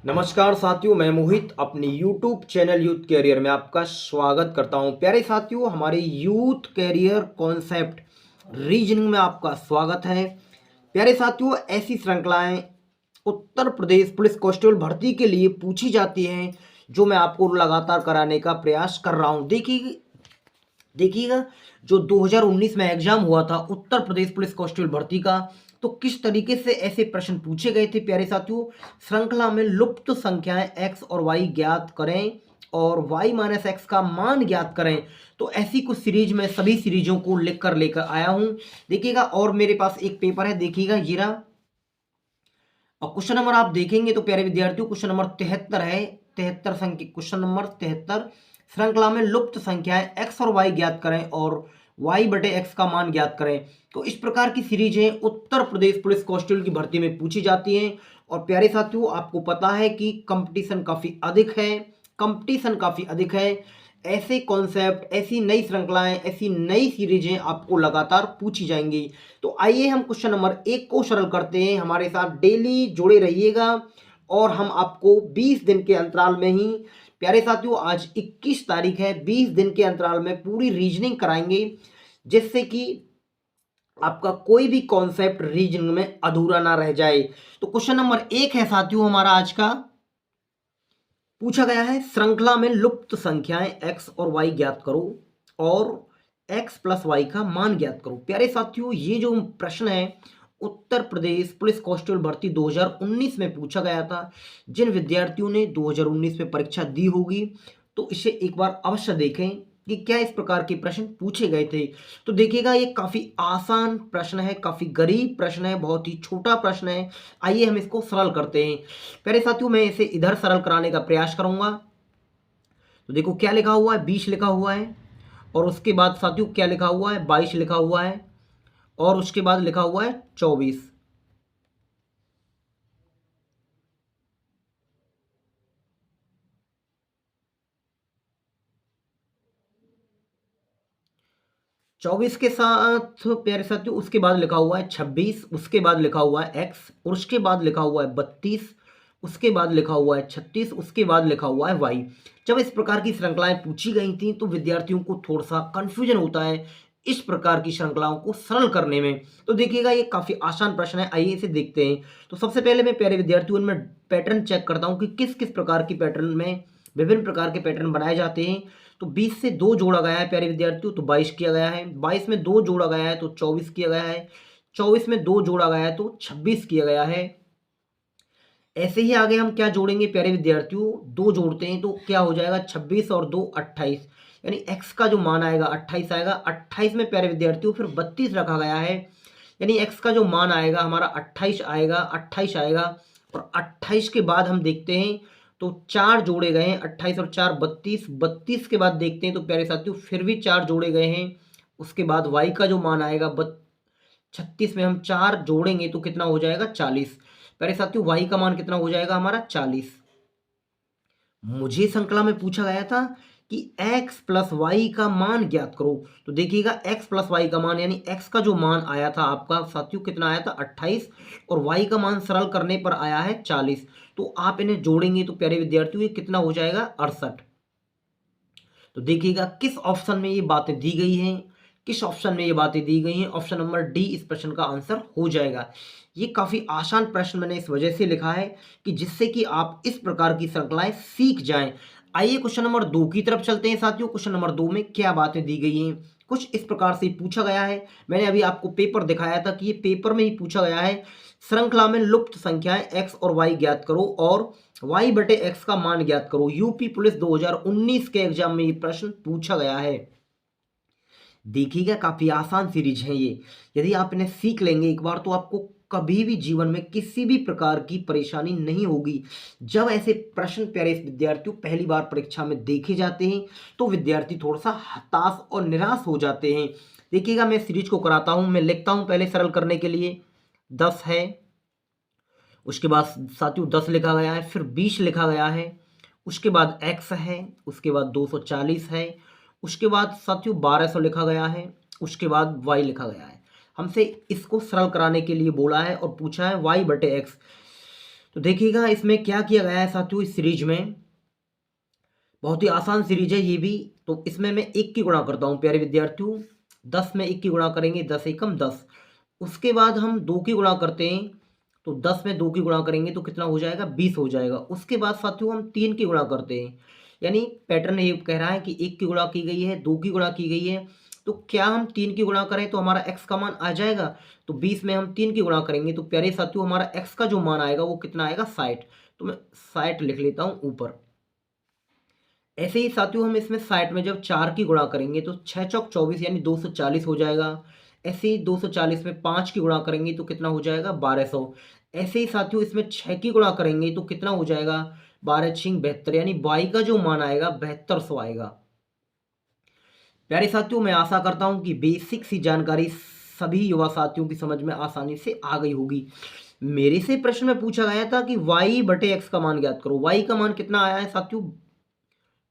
नमस्कार साथियों, मैं मोहित अपनी YouTube चैनल यूथ कैरियर में आपका स्वागत करता हूं। प्यारे साथियों, हमारे यूथ कैरियर कॉन्सेप्ट रीजनिंग में आपका स्वागत है। प्यारे साथियों, ऐसी श्रृंखलाएं उत्तर प्रदेश पुलिस कांस्टेबल भर्ती के लिए पूछी जाती हैं जो मैं आपको लगातार कराने का प्रयास कर रहा हूं। देखिएगा, जो 2019 में एग्जाम हुआ था उत्तर प्रदेश पुलिस कांस्टेबल भर्ती का, तो किस तरीके से ऐसे प्रश्न पूछे गए थे। प्यारे साथियों, श्रृंखला में लुप्त संख्याएं एक्स और वाई ज्ञात करें और वाई माइनस एक्स का मान ज्ञात करें। तो ऐसी कुछ सीरीज में सभी सीरीजों को लेकर आया हूं। देखिएगा, और मेरे पास एक पेपर है, देखिएगा जीरा। और क्वेश्चन नंबर आप देखेंगे तो प्यारे विद्यार्थियों, क्वेश्चन नंबर 73 है। 73 संख्या, क्वेश्चन नंबर 73, श्रृंखला में लुप्त संख्याएं एक्स और वाई ज्ञात करें और वाई बटे एक्स का मान ज्ञात करें। तो इस प्रकार की सीरीजें उत्तर प्रदेश पुलिस कांस्टेबल की भर्ती में पूछी जाती हैं। और प्यारे साथियों, आपको पता है कि कंपटीशन काफी अधिक है। ऐसे कॉन्सेप्ट, ऐसी नई श्रृंखलाएं, ऐसी नई सीरीजें आपको लगातार पूछी जाएंगी। तो आइए हम क्वेश्चन नंबर 1 को सरल करते हैं। हमारे साथ डेली जुड़े रहिएगा और हम आपको 20 दिन के अंतराल में ही, प्यारे साथियों आज 21 तारीख है, 20 दिन के अंतराल में पूरी रीजनिंग कराएंगे, जिससे कि आपका कोई भी कॉन्सेप्ट रीजनिंग में अधूरा ना रह जाए। तो क्वेश्चन नंबर 1 है साथियों हमारा आज का, पूछा गया है श्रृंखला में लुप्त संख्याएं एक्स और वाई ज्ञात करो और एक्स प्लस वाई का मान ज्ञात करो। प्यारे साथियों, ये जो प्रश्न है उत्तर प्रदेश पुलिस कांस्टेबल भर्ती 2019 में पूछा गया था। जिन विद्यार्थियों ने 2019 में परीक्षा दी होगी तो इसे एक बार अवश्य देखें कि क्या इस प्रकार के प्रश्न पूछे गए थे। तो देखिएगा, ये काफी आसान प्रश्न है, काफी गरीब प्रश्न है, बहुत ही छोटा प्रश्न है। आइए हम इसको सरल करते हैं। प्यारे साथियों, मैं इसे इधर सरल कराने का प्रयास करूंगा। तो देखो क्या लिखा हुआ है, 20 लिखा हुआ है, और उसके बाद साथियों क्या लिखा हुआ है, 22 लिखा हुआ है, और उसके बाद लिखा हुआ है 24। 24 के साथ प्यारे साथियों उसके बाद लिखा हुआ है 26, उसके बाद लिखा हुआ है एक्स, और उसके बाद लिखा हुआ है 32, उसके बाद लिखा हुआ है 36, उसके बाद लिखा हुआ है वाई। जब इस प्रकार की श्रृंखलाएं पूछी गई थी तो विद्यार्थियों को थोड़ा सा कंफ्यूजन होता है इस प्रकार की श्रृंखलाओं को सरल करने में। तो देखिएगा, ये काफी आसान प्रश्न है, आइए इसे देखते हैं। तो सबसे पहले मैं प्यारे विद्यार्थियों में पैटर्न चेक करता हूँ कि किस किस प्रकार की पैटर्न में विभिन्न प्रकार के पैटर्न बनाए जाते हैं। तो 20 से 2 जोड़ा गया है प्यारे विद्यार्थियों, तो 22 किया गया है। 22 में 2 जोड़ा गया है तो 24 किया गया है। 24 में 2 जोड़ा गया है तो 26 किया गया है। ऐसे ही आगे हम क्या जोड़ेंगे प्यारे विद्यार्थियों, 2 जोड़ते हैं तो क्या हो जाएगा, 26 और 2 28, यानी x का जो मान आएगा 28 आएगा। 28 में प्यारे विद्यार्थियों फिर 32 रखा गया है, यानी x का जो मान आएगा हमारा 28 आएगा, 28 आएगा। और 28 के बाद हम देखते हैं तो 4 जोड़े गए हैं, 28 और 4 32। 32 के बाद देखते हैं तो प्यारे साथियों फिर भी 4 जोड़े गए हैं। उसके बाद y का जो मान आएगा 36 में हम 4 जोड़ेंगे तो कितना हो जाएगा, 40। प्यारे साथियों y का मान कितना हो जाएगा हमारा, 40। मुझे श्रृंखला में पूछा गया था कि x प्लस वाई का मान ज्ञात करो। तो देखिएगा, x प्लस वाई का मान, यानी x का जो मान आया था आपका साथियों कितना आया था, 28, और y का मान सरल करने पर आया है 40। तो आप इन्हें जोड़ेंगे तो प्यारे विद्यार्थियों ये कितना हो जाएगा, 68। तो देखिएगा किस ऑप्शन में ये बातें दी गई हैं, किस ऑप्शन में ये बातें दी गई हैं, ऑप्शन नंबर डी इस प्रश्न का आंसर हो जाएगा। ये काफी आसान प्रश्न मैंने इस वजह से लिखा है कि जिससे कि आप इस प्रकार की श्रृंखलाएं सीख जाएं। आइए क्वेश्चन नंबर 2 की तरफ चलते हैं साथियों। क्वेश्चन नंबर 2 में क्या बातें दी गई हैं, कुछ इस प्रकार से पूछा गया है। मैंने अभी आपको पेपर दिखाया था कि ये पेपर में ही पूछा गया है, श्रृंखला में लुप्त संख्याएं एक्स और वाई ज्ञात करो और वाई बटे एक्स का मान ज्ञात करो। यूपी पुलिस 2019 के एग्जाम में ये प्रश्न पूछा गया है। देखिएगा, काफी आसान सीरीज है ये, यदि आप इन्हें सीख लेंगे एक बार तो आपको कभी भी जीवन में किसी भी प्रकार की परेशानी नहीं होगी। जब ऐसे प्रश्न प्यारे विद्यार्थियों पहली बार परीक्षा में देखे जाते हैं तो विद्यार्थी थोड़ा सा हताश और निराश हो जाते हैं। देखिएगा, मैं सीरीज को कराता हूं, मैं लिखता हूं पहले सरल करने के लिए। 10 है, उसके बाद साथियों 10 लिखा गया है, फिर 20 लिखा गया है, उसके बाद x है, उसके बाद 240 है, उसके बाद साथियों 1200 लिखा गया है, उसके बाद y लिखा गया है। हमसे इसको सरल कराने के लिए बोला है और पूछा है y बटे एक्स। तो देखिएगा इसमें क्या किया गया है साथियों, इस सीरीज में बहुत ही आसान सीरीज है ये भी। तो इसमें मैं 1 की गुणा करता हूँ प्यारे विद्यार्थियों, 10 में 1 की गुणा करेंगे, 10 एकम 10। उसके बाद हम 2 की गुणा करते हैं, तो 10 में 2 की गुणा करेंगे तो कितना हो जाएगा, 20 हो जाएगा। उसके बाद साथियों हम 3 की गुणा करते हैं, यानी पैटर्न ये कह रहा है कि 1 की गुणा की गई है, 2 की गुणा की गई है, तो क्या हम 3 की गुणा करें तो हमारा x का मान आ जाएगा। तो 20 में हम 3 की गुणा करेंगे तो प्यारे साथियों हमारा x का जो मान आएगा वो कितना आएगा, 60। तो मैं 60 लिख लेता हूँ ऊपर। ऐसे ही साथियों हम इसमें 60 में जब 4 की गुणा करेंगे तो 6 चौक 24 यानी 240 हो जाएगा। ऐसे ही 240 में 5 की गुणा करेंगे तो कितना हो जाएगा, 1200। ऐसे ही साथियों इसमें 6 की गुणा करेंगे तो कितना हो जाएगा, 12 छिंग 72, यानी y का जो मान आएगा 7200 आएगा। प्यारे साथियों मैं आशा करता हूं कि बेसिक सी जानकारी सभी युवा साथियों की समझ में आसानी से आ गई होगी। मेरे से प्रश्न में पूछा गया था कि y बटे x का मान ज्ञात करो। y का मान कितना आया है साथियों,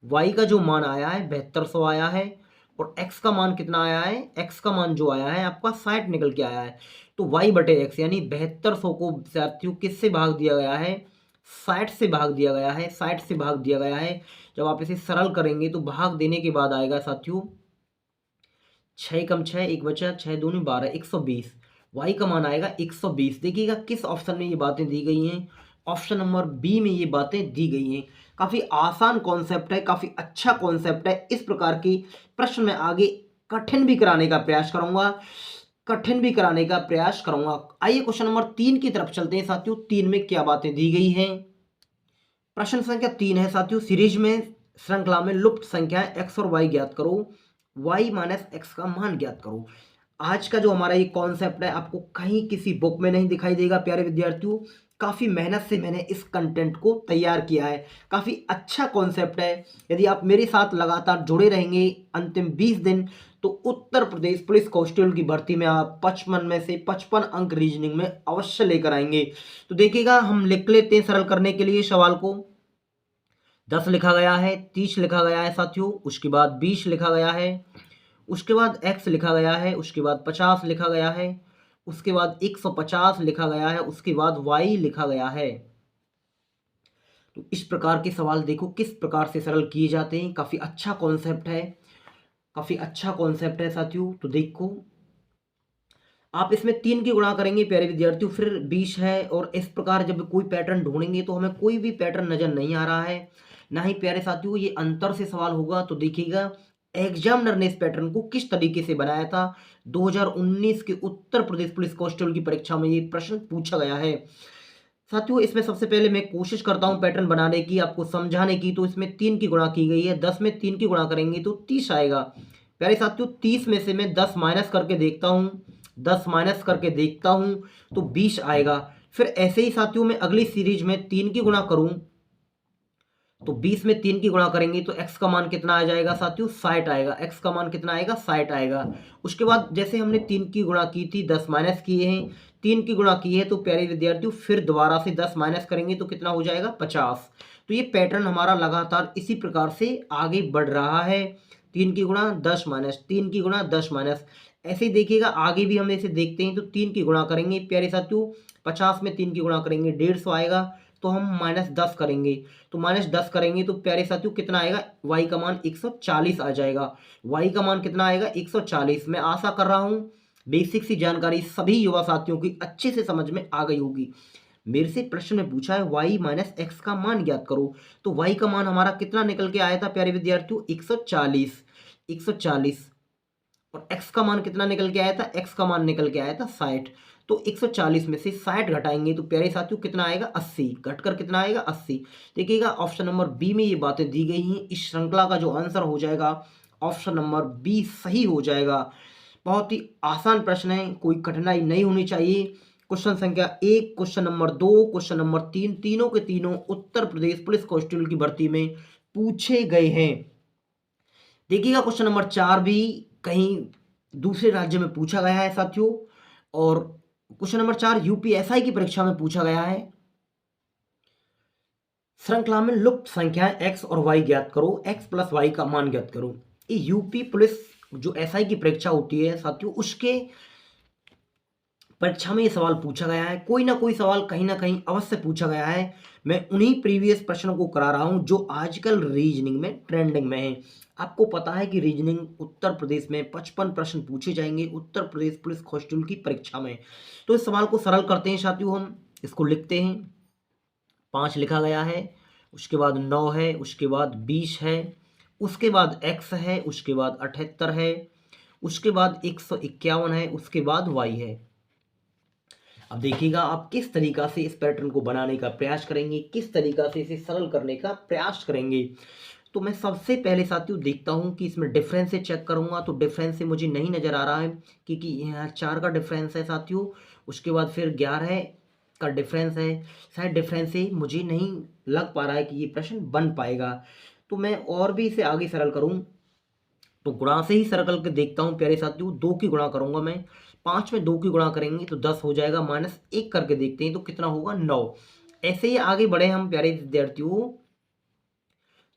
y का जो मान आया है 7200 आया है, और x का मान कितना आया है, x का मान जो आया है आपका 60 निकल के आया है। तो y बटे x यानी 7200 को साथियों किससे भाग दिया गया है, 60 से भाग दिया गया है, 60 से भाग दिया गया है। जब आप इसे सरल करेंगे तो भाग देने के बाद आएगा साथियों 6 कम 6 1 बचा, 6 दूनी 12, 120। y का मान आएगा 120। देखिएगा किस ऑप्शन में ये बातें दी गई हैं, ऑप्शन नंबर बी में ये बातें दी गई हैं। काफ़ी आसान कॉन्सेप्ट है, काफ़ी अच्छा कॉन्सेप्ट है। इस प्रकार की प्रश्न में आगे कठिन भी कराने का प्रयास करूंगा, कठिन भी कराने का प्रयास करूंगा। आइए क्वेश्चन नंबर 3 की तरफ चलते हैं साथियों। 3 में क्या बातें दी गई हैं। प्रश्न संख्या 3 है साथियों, सीरीज में श्रृंखला में लुप्त संख्या x और y ज्ञात करो, y माइनस एक्स का मान ज्ञात करो। आज का जो हमारा ये कॉन्सेप्ट है आपको कहीं किसी बुक में नहीं दिखाई देगा प्यारे विद्यार्थियों। काफ़ी मेहनत से मैंने इस कंटेंट को तैयार किया है, काफ़ी अच्छा कॉन्सेप्ट है। यदि आप मेरे साथ लगातार जुड़े रहेंगे अंतिम 20 दिन तो उत्तर प्रदेश पुलिस कांस्टेबल की भर्ती में आप 55 में से 55 अंक रीजनिंग में अवश्य लेकर आएंगे। तो देखिएगा हम लिख लेते हैं सरल करने के लिए सवाल को। 10 लिखा गया है, 30 लिखा गया है साथियों, उसके बाद 20 लिखा गया है, उसके बाद x लिखा गया है, उसके बाद 50 लिखा गया है, उसके बाद 150 लिखा गया है, उसके बाद y लिखा गया है। तो इस प्रकार के सवाल देखो किस प्रकार से सरल किए जाते हैं। काफ़ी अच्छा कॉन्सेप्ट है, काफ़ी अच्छा कॉन्सेप्ट है साथियों। तो देखो आप इसमें 3 की गुणा करेंगे प्यारे विद्यार्थियों, फिर 20 है, और इस प्रकार जब कोई पैटर्न ढूंढेंगे तो हमें कोई भी पैटर्न नजर नहीं आ रहा है। ना ही प्यारे साथियों ये अंतर से सवाल होगा। तो देखिएगा एग्जामिनर ने इस पैटर्न को किस तरीके से बनाया था। 2019 के उत्तर प्रदेश पुलिस कांस्टेबल की परीक्षा में ये प्रश्न पूछा गया है साथियों। इसमें सबसे पहले मैं कोशिश करता हूं पैटर्न बनाने की, आपको समझाने की। तो इसमें 3 की गुणा की गई है, 10 में 3 की गुणा करेंगे तो 30 आएगा। प्यारे साथियों 30 में से मैं 10 माइनस करके देखता हूं, 10 माइनस करके देखता हूं तो 20 आएगा। फिर ऐसे ही साथियों मैं अगली सीरीज में 3 की गुणा करूं तो 20 में 3 की गुणा करेंगे तो x का मान कितना आ जाएगा साथियों, 60 आएगा। x का मान कितना आएगा, 60 आएगा। उसके बाद जैसे हमने 3 की गुणा की थी, 10 माइनस किए हैं, 3 की गुणा की है तो प्यारे विद्यार्थियों फिर दोबारा से 10 माइनस करेंगे तो कितना हो जाएगा, 50। तो ये पैटर्न हमारा लगातार इसी प्रकार से आगे बढ़ रहा है। 3 की गुणा 10 माइनस, 3 की गुणा 10 माइनस, ऐसे ही देखिएगा आगे भी हम इसे देखते हैं। तो 3 की गुणा करेंगे प्यारे साथियों, 50 में 3 की गुणा करेंगे 150 आएगा। तो हम माइनस 10 करेंगे, तो माइनस 10 करेंगे तो प्यारे साथियों कितना आएगा, y का मान 140 आ जाएगा। y का मान कितना आएगा, 140। मैं आशा कर रहा हूं बेसिक सी जानकारी सभी युवा साथियों की अच्छे से समझ में आ गई होगी। मेरे से प्रश्न में पूछा है y माइनस एक्स का मान ज्ञात करो, तो y का मान हमारा कितना निकल के आया था प्यारे विद्यार्थियों, 140। 140 और x का मान कितना निकल के आया था, x का मान निकल के आया था 60। तो 140 में से 60 घटाएंगे तो प्यारे साथियों कितना आएगा, 80। घटकर कितना आएगा, 80। देखिएगा ऑप्शन नंबर बी में ये बातें दी गई हैं। इस श्रृंखला का जो आंसर हो जाएगा ऑप्शन नंबर बी सही हो जाएगा। बहुत ही आसान प्रश्न है, कोई कठिनाई नहीं होनी चाहिए। क्वेश्चन संख्या 1, क्वेश्चन नंबर 2, क्वेश्चन नंबर 3, तीनों के तीनों उत्तर प्रदेश पुलिस कांस्टेबल की भर्ती में पूछे गए हैं। देखिएगा क्वेश्चन नंबर 4 भी कहीं दूसरे राज्य में पूछा गया है साथियों, और क्वेश्चन नंबर 4 यूपीएसआई की परीक्षा में पूछा गया है। श्रृंखला में लुप्त संख्याएं x और y ज्ञात करो, x प्लस y का मान ज्ञात करो। ये यूपी पुलिस जो एसआई की परीक्षा होती है साथियों उसके परीक्षा में ये सवाल पूछा गया है, कोई ना कोई सवाल कहीं ना कहीं अवश्य पूछा गया है। मैं उन्हीं प्रीवियस प्रश्नों को करा रहा हूँ जो आजकल रीजनिंग में ट्रेंडिंग में है। आपको पता है कि रीजनिंग उत्तर प्रदेश में 55 प्रश्न पूछे जाएंगे उत्तर प्रदेश पुलिस कांस्टेबल की परीक्षा में। तो इस सवाल को सरल करते हैं साथियों, हम इसको लिखते हैं। 5 लिखा गया है, उसके बाद 9 है, उसके बाद 20 है, उसके बाद x है, उसके बाद 78 है, उसके बाद 151 है, उसके बाद y है। अब देखिएगा आप किस तरीका से इस पैटर्न को बनाने का प्रयास करेंगे, किस तरीका से इसे सरल करने का प्रयास करेंगे। तो मैं सबसे पहले साथियों देखता हूं कि इसमें डिफरेंस से चेक करूंगा, तो डिफरेंस से मुझे नहीं नज़र आ रहा है क्योंकि यहाँ 4 का डिफरेंस है साथियों, उसके बाद फिर 11 का डिफरेंस है। शायद डिफरेंस से मुझे नहीं लग पा रहा है कि ये प्रश्न बन पाएगा। तो मैं और भी इसे आगे सरल करूँ, तो गुणा से ही सरल करके देखता हूँ प्यारे साथियों। 2 की गुणा करूंगा मैं, 5 में 2 की गुणा करेंगे तो 10 हो जाएगा, -1 करके देखते हैं तो कितना होगा 9। ऐसे ही आगे बढ़े हम प्यारे विद्यार्थियों,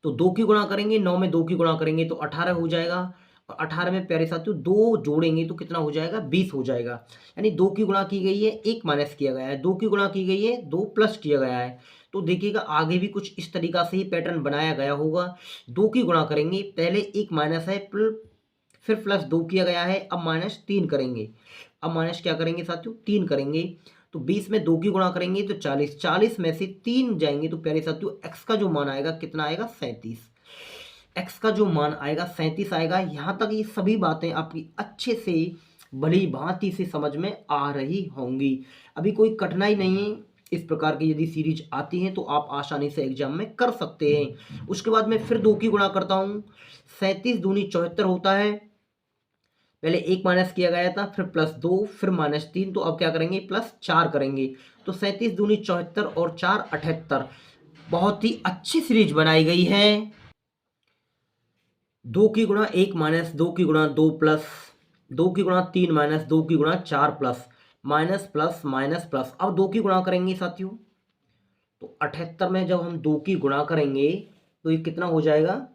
तो 2 की गुणा करेंगे, 9 में 2 की गुणा करेंगे तो 18 हो जाएगा, और 18 में प्यारे साथियों 2 जोड़ेंगे तो कितना हो जाएगा 20 हो जाएगा। यानी 2 की गुणा की गई है, 1 माइनस किया गया है, 2 की गुणा की गई है, 2 प्लस किया गया है। तो देखिएगा आगे भी कुछ इस तरीका से ही पैटर्न बनाया गया होगा। 2 की गुणा करेंगे, पहले 1 माइनस है, फिर प्लस 2 किया गया है, अब -3 करेंगे। अब माइनस क्या करेंगे साथियों 3 करेंगे, तो 20 में 2 की गुणा करेंगे तो 40, 40 में से 3 जाएंगे तो प्यारे साथियों x का जो मान आएगा कितना आएगा 37। x का जो मान आएगा 37 आएगा। यहाँ तक ये सभी बातें आपकी अच्छे से भली भांति से समझ में आ रही होंगी। अभी कोई कठिनाई नहीं है, इस प्रकार की यदि सीरीज आती है तो आप आसानी से एग्जाम में कर सकते हैं। उसके बाद मैं फिर 2 की गुणा करता हूँ, 37 दूनी 74 होता है, पहले 1 माइनस किया गया था, फिर +2, फिर -3, तो अब क्या करेंगे +4 करेंगे। तो 37 दूनी 74 और 4 78। बहुत ही अच्छी सीरीज बनाई गई है। 2 की गुणा 1 माइनस, 2 की गुणा 2 प्लस, 2 की गुणा 3 माइनस, 2 की गुणा 4 plus, minus plus minus plus. अब 2 की गुणा करेंगे साथियों, तो 78 में जब हम 2 की गुणा करेंगे तो ये कितना हो जाएगा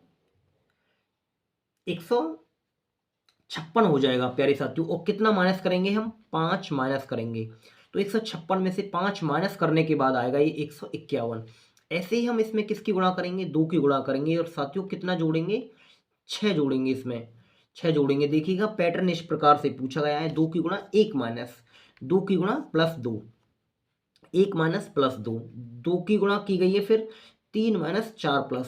156 हो जाएगा प्यारे साथियों। और कितना माइनस करेंगे हम 5 माइनस करेंगे, तो 156 में से 5 माइनस करने के बाद आएगा ये 151। ऐसे ही हम इसमें किसकी गुणा करेंगे 2 की गुणा करेंगे, और साथियों कितना जोड़ेंगे 6 जोड़ेंगे, इसमें 6 जोड़ेंगे। देखिएगा पैटर्न इस प्रकार से पूछा गया है, 2 की गुणा 1 माइनस, 2 की गुणा +2, 1 माइनस +2, 2 की गुणा की गई है, फिर 3 माइनस 4 प्लस,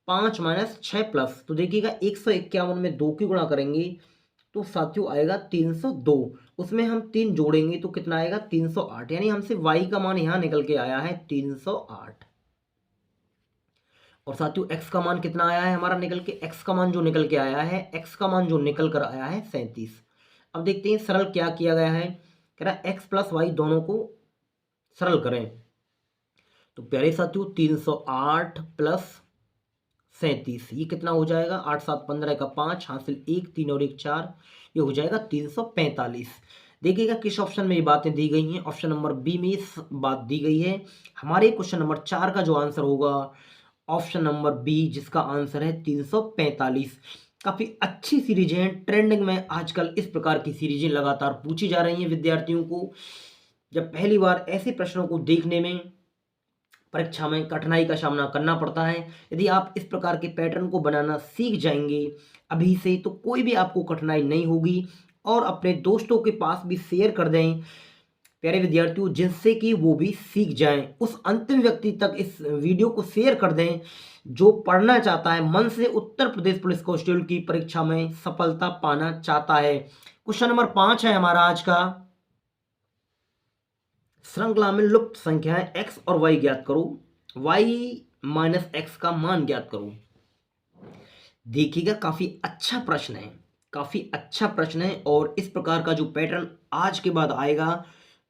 5 माइनस 6 प्लस। तो देखिएगा 151 में 2 की गुणा करेंगे तो साथियों आएगा 302, उसमें हम 3 जोड़ेंगे तो कितना आएगा 308। यानी हमसे y का मान यहाँ निकल के आया है 308। और साथियों x का मान कितना आया है हमारा निकल के, x का मान जो निकल के आया है, x का मान जो निकल कर आया है 37। अब देखते हैं सरल क्या किया गया है। कह रहा है x प्लस वाई दोनों को सरल करें, तो प्यारे साथियों 308 प्लस 37, ये कितना हो जाएगा 8 7 15 का 5, हासिल 1, 3 और 1 4, ये हो जाएगा 345। देखिएगा किस ऑप्शन में ये बातें दी गई हैं, ऑप्शन नंबर बी में इस बात दी गई है। हमारे क्वेश्चन नंबर 4 का जो आंसर होगा ऑप्शन नंबर बी, जिसका आंसर है 345। काफ़ी अच्छी सीरीज हैं, ट्रेंडिंग में आजकल इस प्रकार की सीरीजें लगातार पूछी जा रही हैं विद्यार्थियों को। जब पहली बार ऐसे प्रश्नों को देखने में परीक्षा में कठिनाई का सामना करना पड़ता है, यदि आप इस प्रकार के पैटर्न को बनाना सीख जाएंगे अभी से तो कोई भी आपको कठिनाई नहीं होगी। और अपने दोस्तों के पास भी शेयर कर दें प्यारे विद्यार्थियों, जिनसे कि वो भी सीख जाएं। उस अंतिम व्यक्ति तक इस वीडियो को शेयर कर दें जो पढ़ना चाहता है, मन से उत्तर प्रदेश पुलिस कांस्टेबल की परीक्षा में सफलता पाना चाहता है। क्वेश्चन नंबर 5 है हमारा आज का, श्रृंखला में लुप्त संख्याएं x और y ज्ञात करो, y माइनस x का मान ज्ञात करो। देखिएगा काफी अच्छा प्रश्न है, काफी अच्छा प्रश्न है, और इस प्रकार का जो पैटर्न आज के बाद आएगा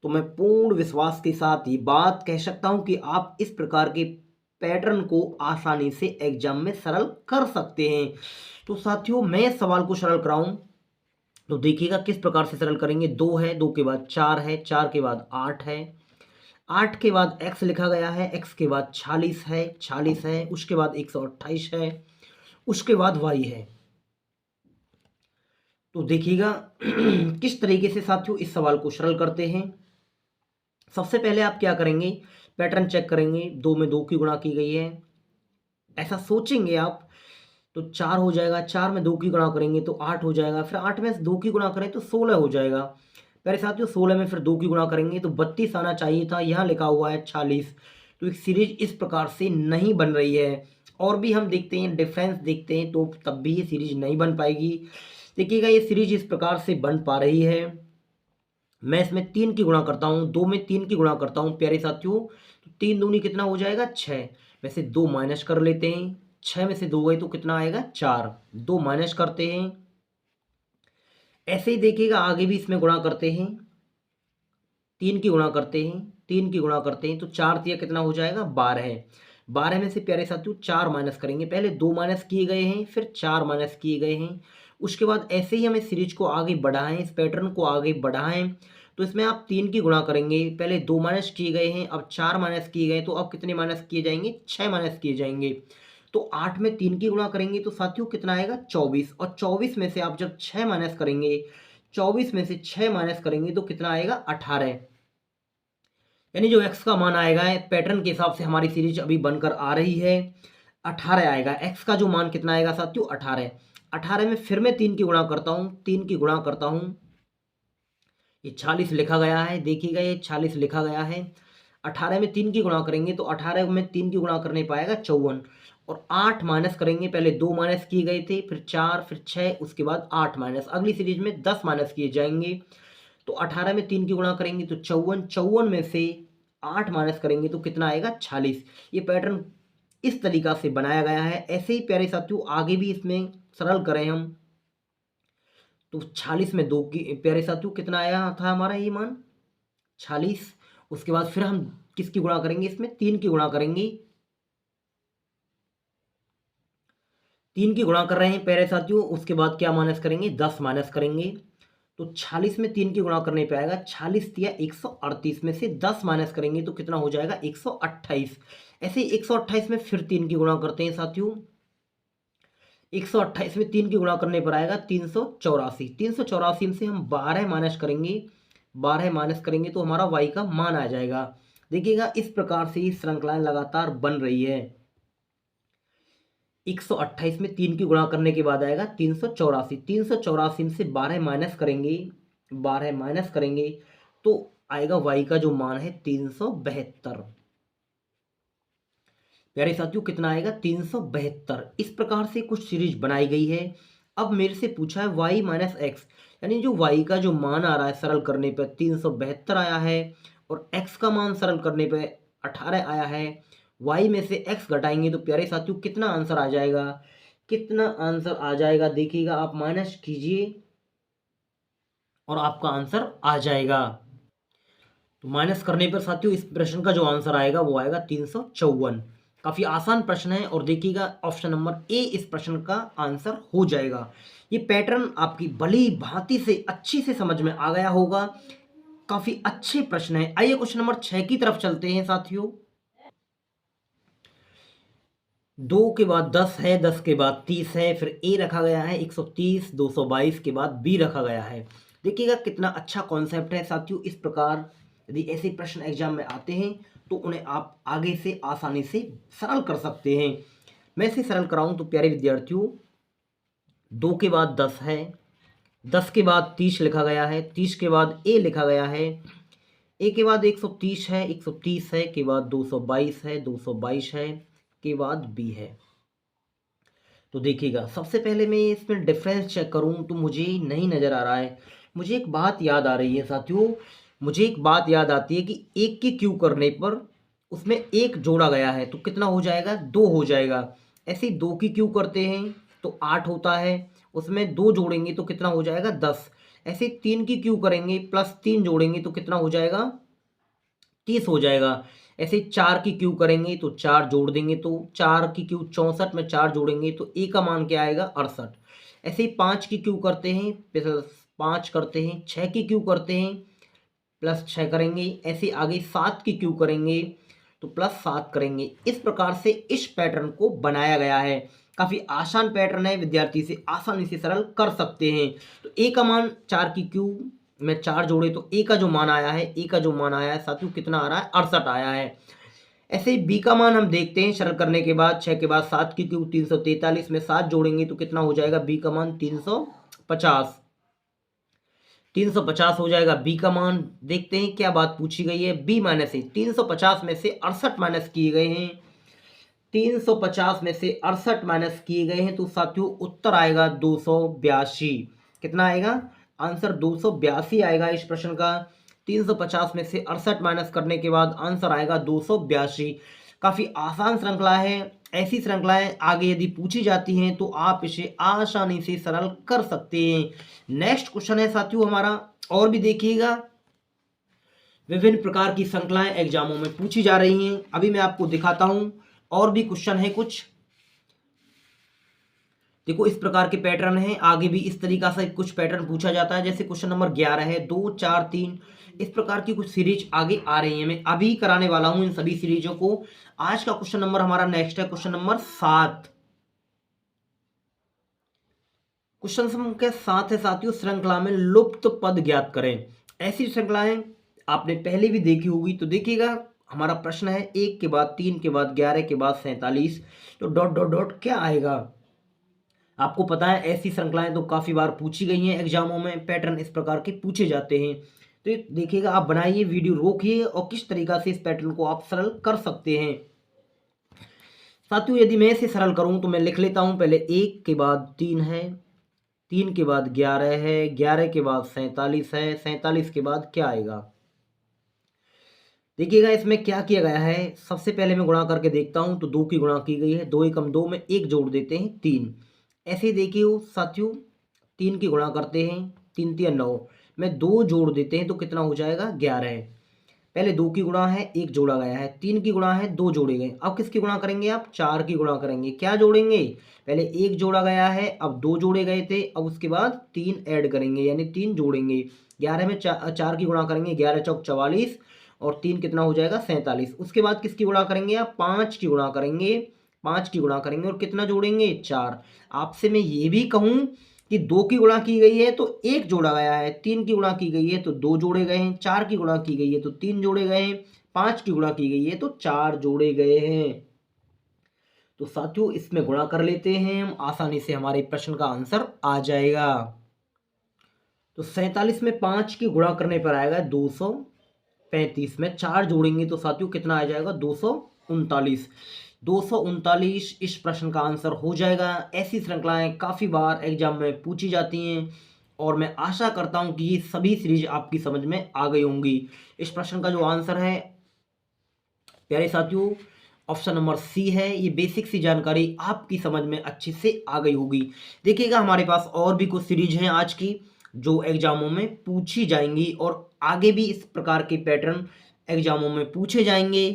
तो मैं पूर्ण विश्वास के साथ ये बात कह सकता हूं कि आप इस प्रकार के पैटर्न को आसानी से एग्जाम में सरल कर सकते हैं। तो साथियों मैं सवाल को सरल कराऊं तो देखिएगा किस प्रकार से सरल करेंगे। 2 है, 2 के बाद 4 है, 4 के बाद 8 है, 8 के बाद x लिखा गया है, x के बाद 46 है, 46 है, उसके बाद 128 है, उसके बाद y है। तो देखिएगा किस तरीके से साथियों इस सवाल को सरल करते हैं। सबसे पहले आप क्या करेंगे, पैटर्न चेक करेंगे, 2 में 2 की गुणा की गई है, ऐसा सोचेंगे आप तो 4 हो जाएगा, 4 में 2 की गुणा करेंगे तो 8 हो जाएगा, फिर 8 में 2 की गुणा करें तो 16 हो जाएगा। प्यारे साथियों 16 में फिर 2 की गुणा करेंगे तो 32 आना चाहिए था, यहाँ लिखा हुआ है 46। तो एक सीरीज इस प्रकार से नहीं बन रही है। और भी हम देखते हैं, डिफरेंस देखते हैं, तो तब भी ये सीरीज नहीं बन पाएगी। देखिएगा ये सीरीज इस प्रकार से बन पा रही है। मैं इसमें 3 की गुणा करता हूँ, 2 में 3 की गुणा करता हूँ प्यारे साथियों, तो 3 दूनी कितना हो जाएगा 6, में से 2 माइनस कर लेते हैं, 6 में से 2 गए तो कितना आएगा 4, 2 माइनस करते हैं। ऐसे ही देखिएगा आगे भी इसमें गुणा करते हैं, 3 की गुणा करते हैं, 3 की गुणा करते हैं तो 4 तिया कितना हो जाएगा 12, 12 में से प्यारे साथियों 4 माइनस करेंगे, पहले 2 माइनस किए गए हैं, फिर 4 माइनस किए गए हैं। उसके बाद ऐसे ही हमें सीरीज को आगे बढ़ाएं, इस पैटर्न को आगे बढ़ाएं, तो इसमें आप 3 की गुणा करेंगे, पहले 2 माइनस किए गए हैं, अब 4 माइनस किए गए, तो अब कितने माइनस किए जाएंगे 6 माइनस किए जाएंगे। तो 8 में 3 की गुणा करेंगे तो साथियों कितना आएगा 24, और 24 में से आप जब 6 माइनस करेंगे, 24 में से 6 माइनस करेंगे तो कितना आएगा 18, यानी जो x का मान आएगा पैटर्न के हिसाब से हमारी सीरीज अभी बनकर आ रही है 18 आएगा। x का जो मान कितना आएगा साथियों 18, 18 में फिर मैं 3 की गुणा करता हूँ, 3 की गुणा करता हूँ, ये 46 लिखा गया है, देखिएगा ये 46 लिखा गया है। 18 में 3 की गुणा करेंगे तो 18 में 3 की गुणा करने पाएगा 54, और 8 माइनस करेंगे, पहले 2 माइनस किए गए थे, फिर 4, फिर 6, उसके बाद 8 माइनस, अगली सीरीज में 10 माइनस किए जाएंगे। तो 18 में 3 की गुणा करेंगे तो 54, 54 में से 8 माइनस करेंगे तो कितना आएगा 46। ये पैटर्न इस तरीका से बनाया गया है। ऐसे ही प्यारे साथियों आगे भी इसमें सरल करें हम, तो 46 में 2 की प्यारे साथियों कितना आया था हमारा ये मान 46। उसके बाद फिर हम किसकी गुणा करेंगे, इसमें 3 की गुणा करेंगे, 3 की गुणा कर रहे हैं प्यारे साथियों, उसके बाद क्या माइनस करेंगे 10 माइनस करेंगे, तो 46 में 3 की गुणा करने पे आएगा 46 तिया 138, में से 10 माइनस करेंगे तो कितना हो जाएगा 128। ऐसे ही 128 में फिर 3 की गुणा करते हैं साथियों, 128 में 3 की गुणा करने पर आएगा 384, 384 में से हम 12 माइनस करेंगे, 12 माइनस करेंगे तो हमारा y का मान आ जाएगा। देखिएगा इस प्रकार से ये श्रृंखलाएं लगातार बन रही है। 128 में 3 की गुणा करने के बाद आएगा 384, 384 में से 12 माइनस करेंगे, 12 माइनस करेंगे तो आएगा y का जो मान है 372। प्यारे साथियों कितना आएगा 372। इस प्रकार से कुछ सीरीज बनाई गई है। अब मेरे से पूछा है y माइनस एक्स, यानी जो y का जो मान आ रहा है सरल करने पर 372 आया है, और x का मान सरल करने पर 18 आया है। y में से x घटाएंगे तो प्यारे साथियों कितना आंसर आ जाएगा, कितना आंसर आ जाएगा, देखिएगा आप माइनस कीजिए और आपका आंसर आ जाएगा। तो माइनस करने पर साथियों इस प्रश्न का जो आंसर आएगा वो आएगा 354। काफ़ी आसान प्रश्न है, और देखिएगा ऑप्शन नंबर ए इस प्रश्न का आंसर हो जाएगा। ये पैटर्न आपकी भली भांति से अच्छी से समझ में आ गया होगा। काफ़ी अच्छे प्रश्न है। आइए क्वेश्चन नंबर 6 की तरफ चलते हैं साथियों। 2 के बाद 10 है, 10 के बाद 30 है, फिर ए रखा गया है 130, 222 के बाद बी रखा गया है। देखिएगा कितना अच्छा कॉन्सेप्ट है साथियों। इस प्रकार यदि ऐसे प्रश्न एग्जाम में आते हैं तो उन्हें आप आगे से आसानी से सरल कर सकते हैं। मैं इसे सरल कराऊं तो प्यारे विद्यार्थियों, 2 के बाद 10 है, 10 के बाद 30 लिखा गया है, 30 के बाद ए लिखा गया है, ए के बाद 130 है, 130 है के बाद 222 है, 222 है के बाद बी है। तो देखिएगा सबसे पहले मैं इसमें डिफरेंस चेक करूं तो मुझे नहीं नज़र आ रहा है। मुझे एक बात याद आ रही है साथियों, मुझे एक बात याद आती है कि एक की क्यू करने पर उसमें एक जोड़ा गया है तो कितना हो जाएगा 2 हो जाएगा। ऐसे ही 2 की क्यू करते हैं तो 8 होता है, उसमें 2 जोड़ेंगे तो कितना हो जाएगा 10। ऐसे 3 की क्यू करेंगे प्लस 3 जोड़ेंगे तो कितना हो जाएगा 30 हो जाएगा। ऐसे 4 की क्यू करेंगे तो 4 जोड़ देंगे तो 4 की क्यू 64 में 4 जोड़ेंगे तो ए का मान क्या आएगा 68। ऐसे ही 5 की क्यू करते हैं प्लस 5 करते हैं, 6 की क्यू करते हैं प्लस 6 करेंगे, ऐसे आगे 7 की क्यू करेंगे तो +7 करेंगे। इस प्रकार से इस पैटर्न को बनाया गया है। काफ़ी आसान पैटर्न है, विद्यार्थी इसे आसानी से सरल कर सकते हैं। तो ए का मान 4 की क्यूब में 4 जोड़े तो ए का जो मान आया है, ए का जो मान आया है साथियों कितना आ रहा है, 68 आया है। ऐसे ही बी का मान हम देखते हैं, सरल करने के बाद 6 के बाद 7 की क्यूब 343 में 7 जोड़ेंगे तो कितना हो जाएगा, बी का मान 350। 350 हो जाएगा बी का मान। देखते हैं क्या बात पूछी गई है, बी माइनस ए। 350 में से 68 माइनस किए गए हैं, 350 में से 68 माइनस किए गए हैं तो साथियों उत्तर आएगा 282। कितना आएगा, आंसर 282 आएगा इस प्रश्न का। 350 में से 68 माइनस करने के बाद आंसर आएगा 282। काफ़ी आसान श्रृंखला है। ऐसी श्रृंखलाएं आगे यदि पूछी जाती हैं तो आप इसे आसानी से सरल कर सकते हैं। नेक्स्ट क्वेश्चन है साथियों हमारा, और भी देखिएगा, विभिन्न प्रकार की श्रृंखलाएं एग्जामों में पूछी जा रही हैं। अभी मैं आपको दिखाता हूं, और भी क्वेश्चन है कुछ। देखो इस प्रकार के पैटर्न हैं, आगे भी इस तरीका से कुछ पैटर्न पूछा जाता है। जैसे क्वेश्चन नंबर 11 है, 2 4 3, इस प्रकार की कुछ सीरीज आगे आ रही है। मैं अभी कराने वाला हूं इन सभी सीरीजों को। आज का क्वेश्चन नंबर हमारा नेक्स्ट है, क्वेश्चन नंबर 7। क्वेश्चन संख्या 7 है साथियों, श्रृंखला में लुप्त पद ज्ञात करें। ऐसी श्रृंखलाएं आपने पहले भी देखी होगी। तो देखिएगा हमारा प्रश्न है, 1 के बाद 3 के बाद 11 के बाद 47, तो डॉट डॉट डॉट क्या आएगा। आपको पता है ऐसी श्रृंखलाएं तो काफ़ी बार पूछी गई हैं एग्जामों में, पैटर्न इस प्रकार के पूछे जाते हैं। तो ये देखिएगा, आप बनाइए, वीडियो रोकिए और किस तरीका से इस पैटर्न को आप सरल कर सकते हैं। साथियों यदि मैं इसे सरल करूं तो मैं लिख लेता हूं, पहले 1 के बाद 3 है, 3 के बाद 11 है, 11 के बाद 47 है, 47 के बाद क्या आएगा। देखिएगा इसमें क्या किया गया है, सबसे पहले मैं गुणा करके देखता हूं तो 2 की गुणा की गई है, 2 एकम 2 में 1 जोड़ देते हैं 3। ऐसे ही देखिए साथियों, 3 की गुणा करते हैं, 3 3 9 में 2 जोड़ देते हैं तो कितना हो जाएगा, 11। पहले 2 की गुणा है, 1 जोड़ा गया है, 3 की गुणा है, 2 जोड़े गए। अब किसकी गुणा करेंगे आप, 4 की गुणा करेंगे। क्या जोड़ेंगे, पहले 1 जोड़ा गया है, अब 2 जोड़े गए थे, अब उसके बाद 3 ऐड करेंगे यानी 3 जोड़ेंगे। 11 में 4 की गुणा करेंगे, 11 चौक 44 और 3 कितना हो जाएगा, 47। उसके बाद किसकी गुणा करेंगे आप, 5 की गुणा करेंगे, 5 की गुणा करेंगे और कितना जोड़ेंगे, 4। आपसे मैं ये भी कहूँ कि 2 की गुणा की गई है तो 1 जोड़ा गया है, 3 की गुणा की गई है तो 2 जोड़े गए हैं, 4 की गुणा की गई है तो 3 जोड़े गए हैं, 5 की गुणा की गई है तो 4 जोड़े गए हैं। तो साथियों इसमें गुणा कर लेते हैं हम, आसानी से हमारे प्रश्न का आंसर आ जाएगा। तो 47 में 5 की गुणा करने पर आएगा 235 में 4 जोड़ेंगे तो साथियों कितना आ जाएगा, 239। 239 इस प्रश्न का आंसर हो जाएगा। ऐसी श्रृंखलाएं काफ़ी बार एग्जाम में पूछी जाती हैं और मैं आशा करता हूं कि ये सभी सीरीज आपकी समझ में आ गई होंगी। इस प्रश्न का जो आंसर है प्यारे साथियों, ऑप्शन नंबर सी है। ये बेसिक सी जानकारी आपकी समझ में अच्छे से आ गई होगी। देखिएगा हमारे पास और भी कुछ सीरीज हैं आज की जो एग्जामों में पूछी जाएंगी और आगे भी इस प्रकार के पैटर्न एग्जामों में पूछे जाएंगे।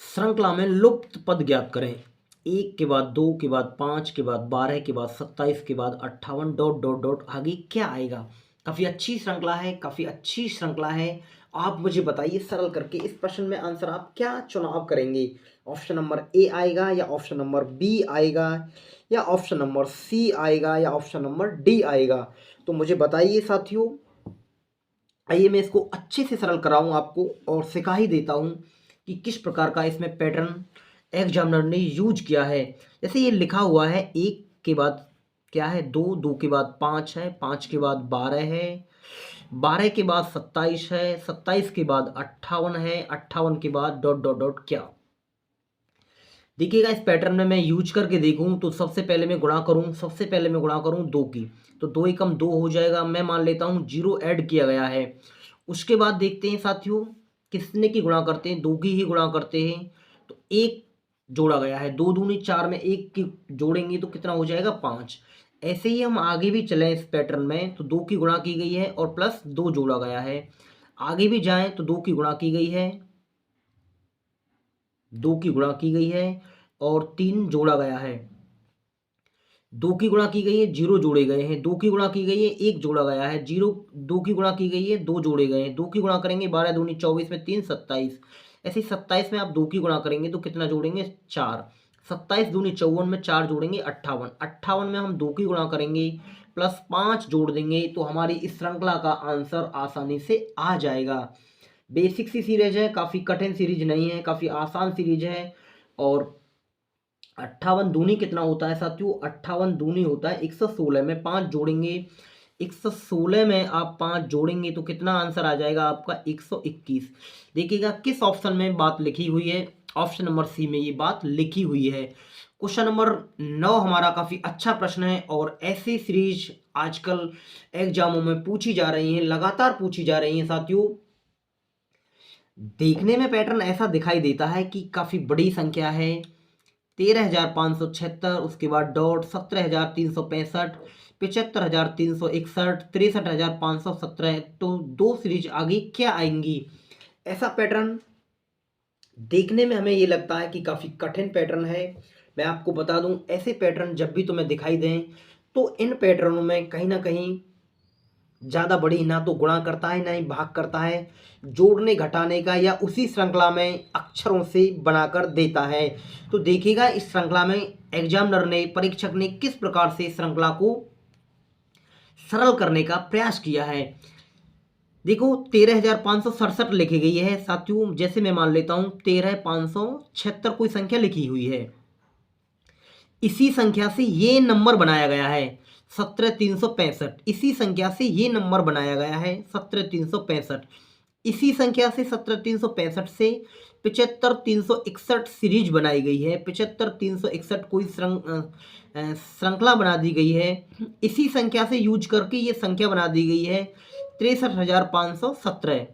श्रृंखला में लुप्त पद ज्ञात करें। 1 के बाद 2 के बाद 5 के बाद 12 के बाद 27 के बाद 58 डॉट डॉट डॉट आगे क्या आएगा। काफ़ी अच्छी श्रृंखला है, काफ़ी अच्छी श्रृंखला है। आप मुझे बताइए सरल करके इस प्रश्न में आंसर आप क्या चुनाव करेंगे। ऑप्शन नंबर ए आएगा या ऑप्शन नंबर बी आएगा या ऑप्शन नंबर सी आएगा या ऑप्शन नंबर डी आएगा, तो मुझे बताइए साथियों। आइए मैं इसको अच्छे से सरल कराऊं आपको और सिखा ही देता हूं कि किस प्रकार का इसमें पैटर्न एग्जामिनर ने यूज किया है। जैसे ये लिखा हुआ है, 1 के बाद क्या है, 2, 2 के बाद 5 है, 5 के बाद 12 है, 12 के बाद 27 है, 27 के बाद 58 है, 58 के बाद डॉट डॉट डॉट क्या। देखिएगा इस पैटर्न में मैं यूज करके देखूं तो सबसे पहले मैं गुणा करूं, सबसे पहले मैं गुणा करूं 2 की, तो 2 एकम 2 हो जाएगा। मैं मान लेता हूं 0 ऐड किया गया है। उसके बाद देखते हैं साथियों किसने की गुणा करते हैं, 2 की ही गुणा करते हैं तो 1 जोड़ा गया है, 2 दूनी 4 में 1 की जोड़ेंगे तो कितना हो जाएगा, 5। ऐसे ही हम आगे भी चलें इस पैटर्न में तो 2 की गुणा की गई है और प्लस 2 जोड़ा गया है। आगे भी जाएं तो 2 की गुणा की गई है, 2 की गुणा की गई है और 3 जोड़ा गया है। 2 की गुणा की गई है, 0 जोड़े गए हैं, 2 की गुणा की गई है, 1 जोड़ा गया है, 0 2 की गुणा की गई है, 2 जोड़े गए हैं, 2 की गुणा करेंगे 12 दूनी 24 में 3 27, ऐसे ही 27 में आप 2 की गुणा करेंगे तो कितना जोड़ेंगे 4, 27 दूनी 54 में 4 जोड़ेंगे 58, 58 में हम 2 की गुणा करेंगे प्लस 5 जोड़ देंगे तो हमारी इस श्रृंखला का आंसर आसानी से आ जाएगा। बेसिक सी सीरीज है, काफ़ी कठिन सीरीज नहीं है, काफ़ी आसान सीरीज है। और 58 दूनी कितना होता है साथियों, 58 दूनी होता है 116 में 5 जोड़ेंगे, 116 में आप 5 जोड़ेंगे तो कितना आंसर आ जाएगा आपका 121। देखिएगा किस ऑप्शन में बात लिखी हुई है, ऑप्शन नंबर सी में ये बात लिखी हुई है। क्वेश्चन नंबर 9 हमारा काफ़ी अच्छा प्रश्न है और ऐसी सीरीज आजकल एग्जामों में पूछी जा रही हैं, लगातार पूछी जा रही हैं साथियों। देखने में पैटर्न ऐसा दिखाई देता है कि काफ़ी बड़ी संख्या है, 13,576, उसके बाद डॉट 17,365, 75,361, 63,517। तो 2 सीरीज आगे क्या आएंगी, ऐसा पैटर्न देखने में हमें ये लगता है कि काफ़ी कठिन पैटर्न है। मैं आपको बता दूं, ऐसे पैटर्न जब भी तुम्हें दिखाई दें तो इन पैटर्नों में कहीं ना कहीं ज़्यादा बड़ी ना तो गुणा करता है ना ही भाग करता है, जोड़ने घटाने का या उसी श्रृंखला में अक्षरों से बनाकर देता है। तो देखिएगा इस श्रृंखला में एग्जामिनर ने, परीक्षक ने किस प्रकार से श्रृंखला को सरल करने का प्रयास किया है। देखो 13,567 लिखी गई है साथियों, जैसे मैं मान लेता हूँ 13,576 कोई संख्या लिखी हुई है, इसी संख्या से ये नंबर बनाया गया है 17,365, इसी संख्या से ये नंबर बनाया गया है 17,365, इसी संख्या से 17,365 से 75,361 सीरीज बनाई गई है, 75,361 कोई श्रृंखला बना दी गई है, इसी संख्या से यूज करके ये संख्या बना दी गई है 63,517,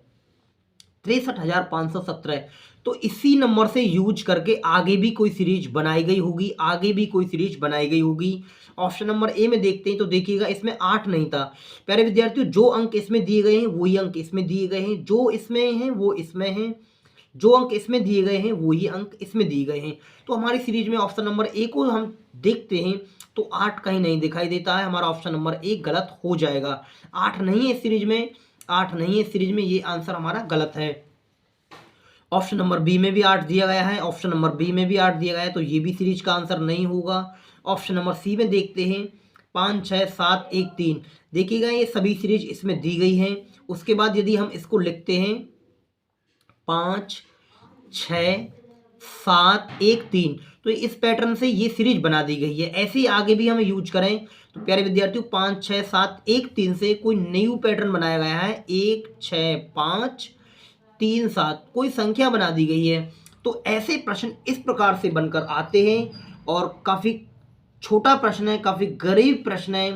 63,517। तो इसी नंबर से यूज करके आगे भी कोई सीरीज बनाई गई होगी, आगे भी कोई सीरीज बनाई गई होगी। ऑप्शन नंबर ए में देखते हैं तो देखिएगा इसमें 8 नहीं था। प्यारे विद्यार्थियों, जो अंक इसमें दिए गए हैं वही अंक इसमें दिए गए हैं, जो इसमें हैं वो इसमें हैं, जो अंक इसमें दिए गए हैं वही अंक इसमें दिए गए हैं। तो हमारी सीरीज में ऑप्शन नंबर ए को हम देखते हैं तो 8 कहीं नहीं दिखाई देता है, हमारा ऑप्शन नंबर ए गलत हो जाएगा। 8 नहीं है इस सीरीज में, 8 नहीं है इस सीरीज में, ये आंसर हमारा गलत है। ऑप्शन नंबर बी में भी 8 दिया गया है, ऑप्शन नंबर बी में भी 8 दिया गया है, तो ये भी सीरीज का आंसर नहीं होगा। ऑप्शन नंबर सी में देखते हैं 5 6 7 1 3, देखिएगा ये सभी सीरीज इसमें दी गई हैं। उसके बाद यदि हम इसको लिखते हैं 5 6 7 1 3, तो इस पैटर्न से ये सीरीज बना दी गई है। ऐसे ही आगे भी हम यूज करें तो प्यारे विद्यार्थियों 5 6 7 1 3 से कोई न्यू पैटर्न बनाया गया है, 1 6 5 3 7 कोई संख्या बना दी गई है। तो ऐसे प्रश्न इस प्रकार से बनकर आते हैं और काफ़ी छोटा प्रश्न है, काफ़ी गरीब प्रश्न है,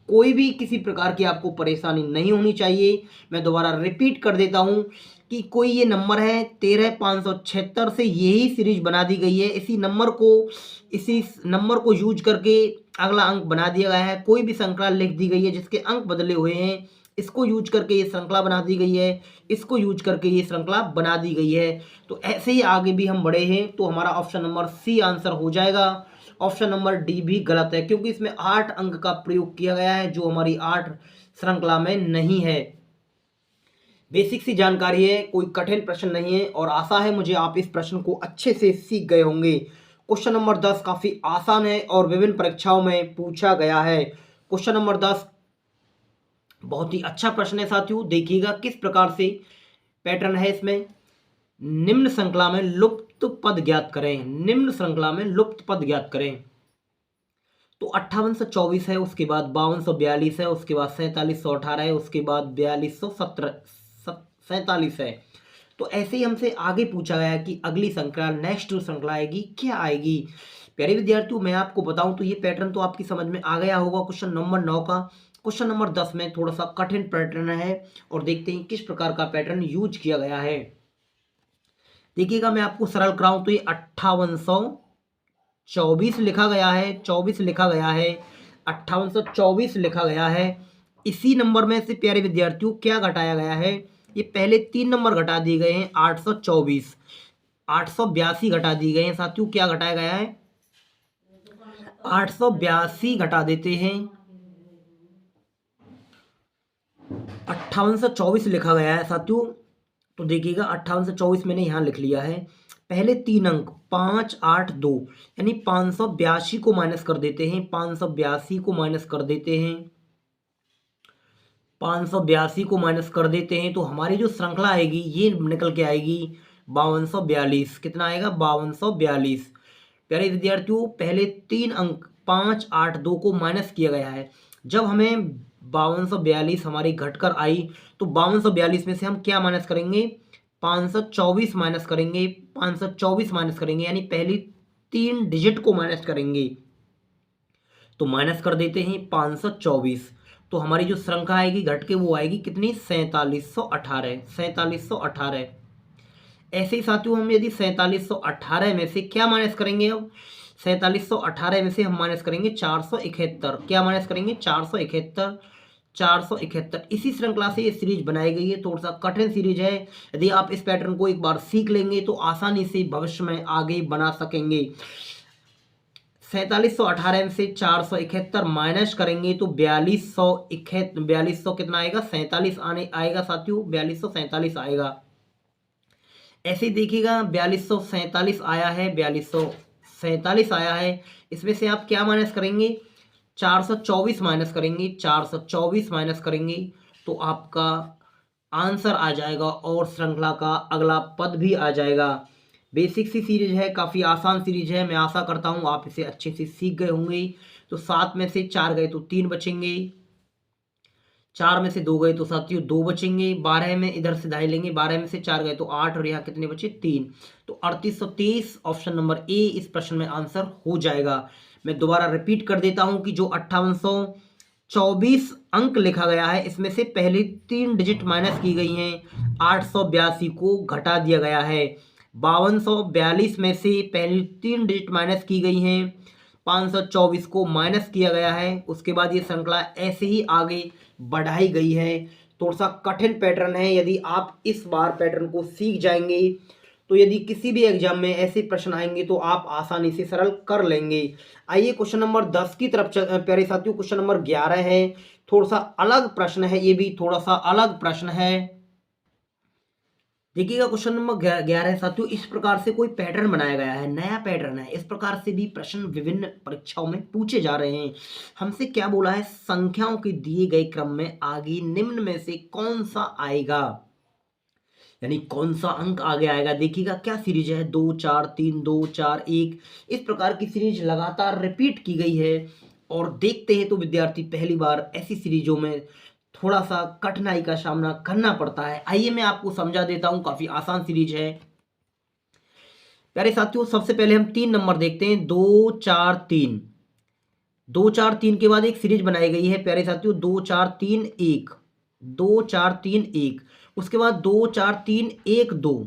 कोई भी किसी प्रकार की आपको परेशानी नहीं होनी चाहिए। मैं दोबारा रिपीट कर देता हूँ कि कोई ये नंबर है 13,576 से यही सीरीज बना दी गई है, इसी नंबर को यूज करके अगला अंक बना दिया गया है, कोई भी श्रृंखला लिख दी गई है जिसके अंक बदले हुए हैं, इसको यूज करके ये श्रृंखला बना दी गई है, इसको यूज करके ये श्रृंखला बना दी गई है। तो ऐसे ही आगे भी हम बढ़े हैं तो हमारा ऑप्शन नंबर सी आंसर हो जाएगा। ऑप्शन नंबर डी भी गलत है क्योंकि इसमें 8 अंक का प्रयोग किया गया है जो हमारी 8 श्रृंखला में नहीं है। बेसिक सी जानकारी है, कोई कठिन प्रश्न नहीं है और आशा है मुझे आप इस प्रश्न को अच्छे से सीख गए होंगे। क्वेश्चन नंबर 10 काफ़ी आसान है और विभिन्न परीक्षाओं में पूछा गया है। क्वेश्चन नंबर 10 बहुत ही अच्छा प्रश्न है साथियों, देखिएगा किस प्रकार से पैटर्न है इसमें। निम्न श्रृंखला में लुप्त पद ज्ञात करें, निम्न श्रृंखला में लुप्त पद ज्ञात करें। तो 5824 है, उसके बाद 5242 है, उसके बाद 4718 है, उसके बाद 4247 है। तो ऐसे ही हमसे आगे पूछा गया कि अगली श्रृंखला, नेक्स्ट श्रृंखला आएगी क्या आएगी। प्यारे विद्यार्थियों, मैं आपको बताऊं तो ये पैटर्न तो आपकी समझ में आ गया होगा क्वेश्चन नंबर 9 का। क्वेश्चन नंबर 10 में थोड़ा सा कठिन पैटर्न है और देखते हैं किस प्रकार का पैटर्न यूज किया गया है। देखिएगा मैं आपको सरल कराऊं तो ये 5824 लिखा गया है, 24 लिखा गया है, 5824 लिखा गया है। इसी नंबर में से प्यारे विद्यार्थियों क्या घटाया गया है, ये पहले 3 नंबर घटा दिए गए हैं, 824 882 घटा दिए गए हैं साथियों। क्या घटाया गया है 882 घटा देते हैं 5824 लिखा गया है साथियों। तो देखिएगा 5824 मैंने यहाँ लिख लिया है। पहले 3 अंक 582 यानी 582 को माइनस कर देते हैं, 582 को माइनस कर देते हैं, 582 को माइनस कर देते हैं तो हमारी जो श्रृंखला आएगी ये निकल के आएगी 5242। कितना आएगा? 5242। प्यारे विद्यार्थियों, पहले 3 अंक 582 को माइनस किया गया है। जब हमें 5242 हमारी घटकर आई तो 5242 में से हम क्या माइनस करेंगे? 524 माइनस करेंगे, 524 माइनस करेंगे यानी पहली 3 डिजिट को माइनस करेंगे। तो माइनस कर देते हैं 524। तो हमारी जो श्रृंखला आएगी घट के वो आएगी कितनी? 4718, 4718। ऐसे ही साथियों हम यदि 4718 में से क्या माइनस करेंगे? अब 4718 में से हम माइनस करेंगे 471। क्या माइनस करेंगे? 471, 471। इसी श्रृंखला से ये सीरीज बनाई गई है। थोड़ा सा कठिन सीरीज है। यदि आप इस पैटर्न को एक बार सीख लेंगे तो आसानी से भविष्य में आगे बना सकेंगे। 4718 में से 471 माइनस करेंगे तो 4200 कितना आएगा? 47 आएगा साथियों, 4247 आएगा। ऐसे ही देखिएगा 4247 आया है, 4247 आया है। इसमें से आप क्या माइनस करेंगे? 424 माइनस करेंगे, 424 माइनस करेंगे तो आपका आंसर आ जाएगा और श्रृंखला का अगला पद भी आ जाएगा। बेसिक सी सीरीज है, काफ़ी आसान सीरीज है। मैं आशा करता हूँ आप इसे अच्छे से सीख गए होंगे। तो 7 में से 4 गए तो 3 बचेंगे, 4 में से 2 गए तो साथियों 2 बचेंगे, 12 में इधर से ढाई लेंगे, 12 में से 4 गए तो 8 और यहाँ कितने बचे? 3। तो 3823 ऑप्शन नंबर ए इस प्रश्न में आंसर हो जाएगा। मैं दोबारा रिपीट कर देता हूँ कि जो 5824 अंक लिखा गया है इसमें से पहले 3 डिजिट माइनस की गई हैं, 882 को घटा दिया गया है। 5242 में से पहली 3 डिजिट माइनस की गई हैं, 524 को माइनस किया गया है। उसके बाद ये श्रृंखला ऐसे ही आगे बढ़ाई गई है। थोड़ा सा कठिन पैटर्न है। यदि आप इस बार पैटर्न को सीख जाएंगे तो यदि किसी भी एग्जाम में ऐसे प्रश्न आएंगे तो आप आसानी से सरल कर लेंगे। आइए क्वेश्चन नंबर 10 की तरफ प्यारे साथियों, क्वेश्चन नंबर 11 है। थोड़ा सा अलग प्रश्न है, ये भी थोड़ा सा अलग प्रश्न है। देखिएगा क्वेश्चन नंबर 11 साथियों, इस प्रकार से कोई पैटर्न बनाया गया है, नया पैटर्न है। इस प्रकार से भी प्रश्न विभिन्न परीक्षाओं में पूछे जा रहे हैं। हमसे क्या बोला है? संख्याओं के दिए गए क्रम में आगे निम्न में से कौन सा आएगा, यानी कौन सा अंक आगे आएगा। देखिएगा क्या सीरीज है, 2 4 3 2 4 1, इस प्रकार की सीरीज लगातार रिपीट की गई है। और देखते हैं तो विद्यार्थी पहली बार ऐसी सीरीजों में थोड़ा सा कठिनाई का सामना करना पड़ता है। आइए मैं आपको समझा देता हूं, काफी आसान सीरीज है। प्यारे साथियों, सबसे पहले हम 3 नंबर देखते हैं, 2 4 3। 2 4 3 के बाद एक सीरीज बनाई गई है प्यारे साथियों, 2 4 3 1, 2 4 3 1। उसके बाद 2 4 3 1 2।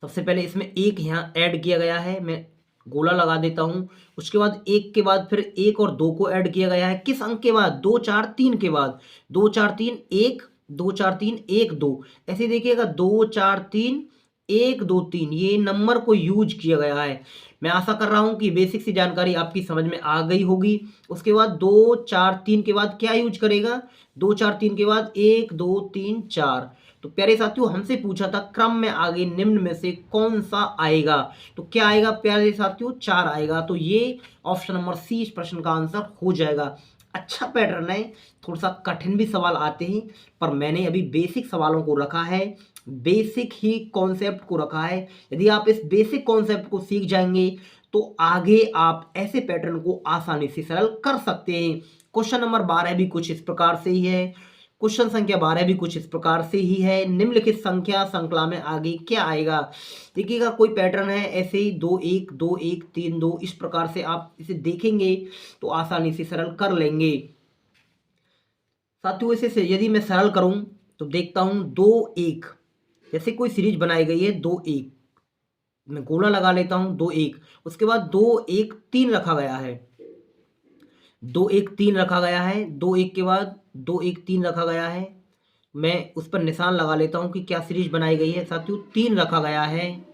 सबसे पहले इसमें एक यहाँ ऐड किया गया है, मैं गोला लगा देता हूं। उसके बाद एक के बाद फिर 1 और 2 को ऐड किया गया है। किस अंक के बाद? 2 4 3 के बाद। 2 4 3 1, 2 4 3 1 2। ऐसे देखिएगा 2 4 3 1 2 3, ये नंबर को यूज किया गया है। मैं आशा कर रहा हूं कि बेसिक सी जानकारी आपकी समझ में आ गई होगी। उसके बाद 2 4 3 के बाद क्या यूज करेगा? 2 4 3 के बाद 1 2 3 4। तो प्यारे साथियों, हमसे पूछा था क्रम में आगे निम्न में से कौन सा आएगा, तो क्या आएगा प्यारे साथियों? 4 आएगा। तो ये ऑप्शन नंबर सी इस प्रश्न का आंसर हो जाएगा। अच्छा पैटर्न है, थोड़ा सा कठिन भी सवाल आते हैं पर मैंने अभी बेसिक सवालों को रखा है, बेसिक ही कॉन्सेप्ट को रखा है। यदि आप इस बेसिक कॉन्सेप्ट को सीख जाएंगे तो आगे आप ऐसे पैटर्न को आसानी से सरल कर सकते हैं। क्वेश्चन नंबर 12 भी कुछ इस प्रकार से ही है। क्वेश्चन संख्या 12 भी कुछ इस प्रकार से ही है। निम्नलिखित संख्या श्रृंखला में आगे क्या आएगा? देखिएगा कोई पैटर्न है ऐसे ही 2 1 2 1 3 2, इस प्रकार से आप इसे देखेंगे तो आसानी से सरल कर लेंगे साथियों। इसे यदि मैं सरल करूं तो देखता हूं 2 1, जैसे कोई सीरीज बनाई गई है 2 1, मैं गोला लगा लेता हूं 2 1। उसके बाद 2 1 3 रखा गया है, 2 1 3 रखा गया है। 2 1 के बाद 2 1 3 रखा गया है। मैं उस पर निशान लगा लेता हूं कि क्या सीरीज बनाई गई है साथियों। 3 रखा गया है,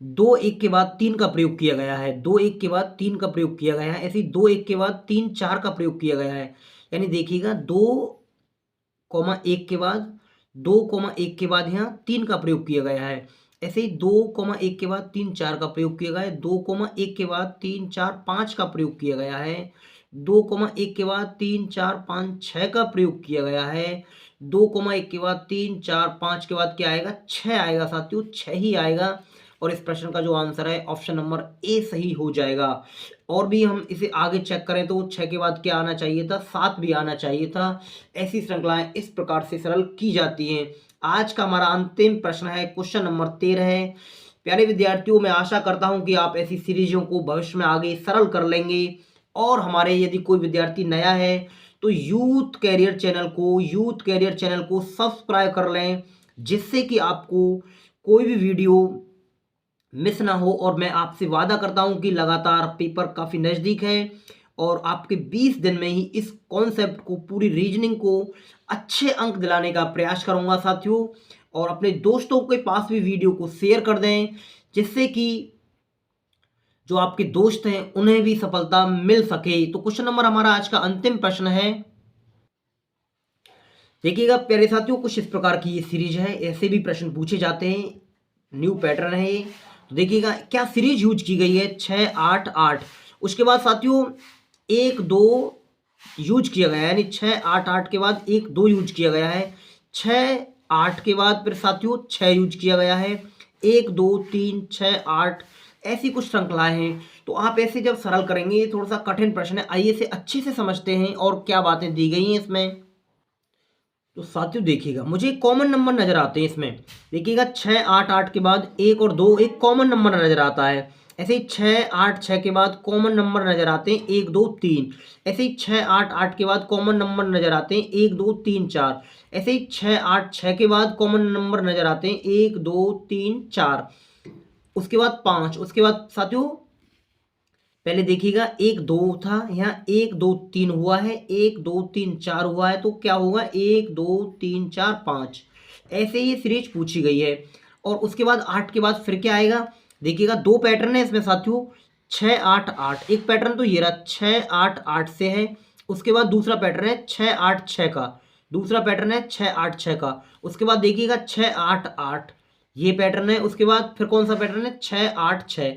दो एक के बाद तीन का प्रयोग किया गया है, दो एक के बाद तीन का प्रयोग किया गया है, ऐसे ही दो एक के बाद तीन चार का प्रयोग किया गया है। यानी देखिएगा दो कॉमा एक के बाद दो कॉमा एक के बाद यहाँ तीन का प्रयोग किया गया है, ऐसे ही दो कॉमा एक के बाद तीन चार का प्रयोग किया गया है, दो कॉमा एक के बाद तीन चार पाँच का प्रयोग किया गया है, दो कॉमा एक के बाद तीन चार पाँच छः का प्रयोग किया गया है, दो कॉमा एक के बाद तीन चार पाँच के बाद क्या आएगा, छः आएगा साथियों, छः ही आएगा। और इस प्रश्न का जो आंसर है ऑप्शन नंबर ए सही हो जाएगा। और भी हम इसे आगे चेक करें तो 6 के बाद क्या आना चाहिए था, 7 भी आना चाहिए था। ऐसी श्रृंखलाएं इस प्रकार से सरल की जाती हैं। आज का हमारा अंतिम प्रश्न है, क्वेश्चन नंबर 13 है। प्यारे विद्यार्थियों, मैं आशा करता हूं कि आप ऐसी सीरीजों को भविष्य में आगे सरल कर लेंगे। और हमारे यदि कोई विद्यार्थी नया है तो यूथ कैरियर चैनल को सब्सक्राइब कर लें, जिससे कि आपको कोई भी वीडियो मिस ना हो। और मैं आपसे वादा करता हूं कि लगातार पेपर काफ़ी नज़दीक है और आपके 20 दिन में ही इस कॉन्सेप्ट को, पूरी रीजनिंग को अच्छे अंक दिलाने का प्रयास करूंगा साथियों। और अपने दोस्तों के पास भी वीडियो को शेयर कर दें, जिससे कि जो आपके दोस्त हैं उन्हें भी सफलता मिल सके। तो क्वेश्चन नंबर हमारा आज का अंतिम प्रश्न है। देखिएगा प्यारे साथियों, कुछ इस प्रकार की ये सीरीज है, ऐसे भी प्रश्न पूछे जाते हैं, न्यू पैटर्न है ये। तो देखिएगा क्या सीरीज यूज की गई है, 6 8 8। उसके बाद साथियों 1 2 यूज किया गया है, यानी 6 8 8 के बाद 1 2 यूज किया गया है, 6 8 के बाद फिर साथियों 6 यूज किया गया है, 1 2 3 6 8, ऐसी कुछ श्रृंखलाएं हैं। तो आप ऐसे जब सरल करेंगे, ये थोड़ा सा कठिन प्रश्न है, आइए से अच्छे से समझते हैं और क्या बातें दी गई हैं इसमें। तो साथियों देखिएगा, मुझे कॉमन नंबर नजर आते हैं इसमें। देखिएगा 6 8 8 के बाद 1 और 2 एक कॉमन नंबर नजर आता है। ऐसे ही 6 8 6 के बाद कॉमन नंबर नजर आते हैं 1 2 3। ऐसे ही 6 8 8 के बाद कॉमन नंबर नजर आते हैं 1 2 3 4। ऐसे ही 6 8 6 के बाद कॉमन नंबर नजर आते हैं 1 2 3 4। उसके बाद 5। उसके बाद साथियों पहले देखिएगा 1 2 था, यहाँ 1 2 3 हुआ है, 1 2 3 4 हुआ है, तो क्या होगा 1 2 3 4 5। ऐसे ही सीरीज पूछी गई है। और उसके बाद 8 के बाद फिर क्या आएगा, देखिएगा दो पैटर्न है इसमें साथियों, 6 8 8। एक पैटर्न तो ये रहा 6 8 8 से है। उसके बाद दूसरा पैटर्न है 6 8 6 का, दूसरा पैटर्न है 6 8 6 का। उसके बाद देखिएगा 6 8 8, ये पैटर्न है। उसके बाद फिर कौन सा पैटर्न है, 6 8 6।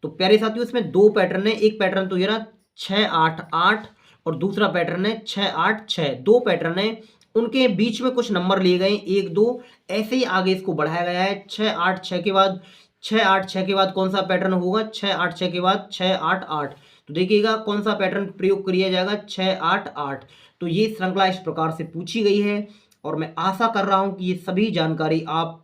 तो प्यारे साथियों इसमें दो पैटर्न है, एक पैटर्न तो ये रहा 6 8 8 और दूसरा पैटर्न है 6 8 6। दो पैटर्न है, उनके बीच में कुछ नंबर लिए गए 1 2, ऐसे ही आगे इसको बढ़ाया गया है। 6 8 6 के बाद 6 8 6 के बाद कौन सा पैटर्न होगा, 6 8 6 के बाद 6 8 8। तो देखिएगा कौन सा पैटर्न प्रयोग किया जाएगा, 6 8 8। तो ये श्रृंखला इस प्रकार से पूछी गई है। और मैं आशा कर रहा हूं कि ये सभी जानकारी आप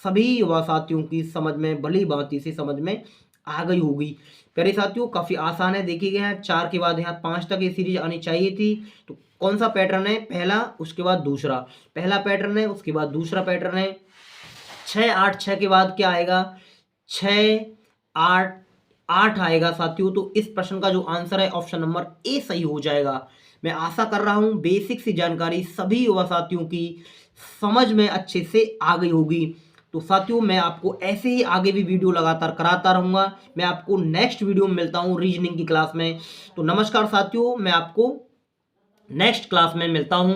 सभी युवा साथियों की समझ में, भली भांति से समझ में आ गई होगी। प्यारे साथियों काफ़ी आसान है, देखिए यहाँ 4 के बाद यहाँ 5 तक ये सीरीज आनी चाहिए थी। तो कौन सा पैटर्न है, पहला उसके बाद दूसरा, पहला पैटर्न है उसके बाद दूसरा पैटर्न है। 6 8 6 के बाद क्या आएगा, 6 8 8 आएगा साथियों। तो इस प्रश्न का जो आंसर है ऑप्शन नंबर ए सही हो जाएगा। मैं आशा कर रहा हूँ बेसिक सी जानकारी सभी युवा साथियों की समझ में अच्छे से आ गई होगी। तो साथियों मैं आपको ऐसे ही आगे भी वीडियो लगातार कराता रहूँगा। मैं आपको नेक्स्ट वीडियो में मिलता हूँ रीजनिंग की क्लास में। तो नमस्कार साथियों, मैं आपको नेक्स्ट क्लास में मिलता हूँ।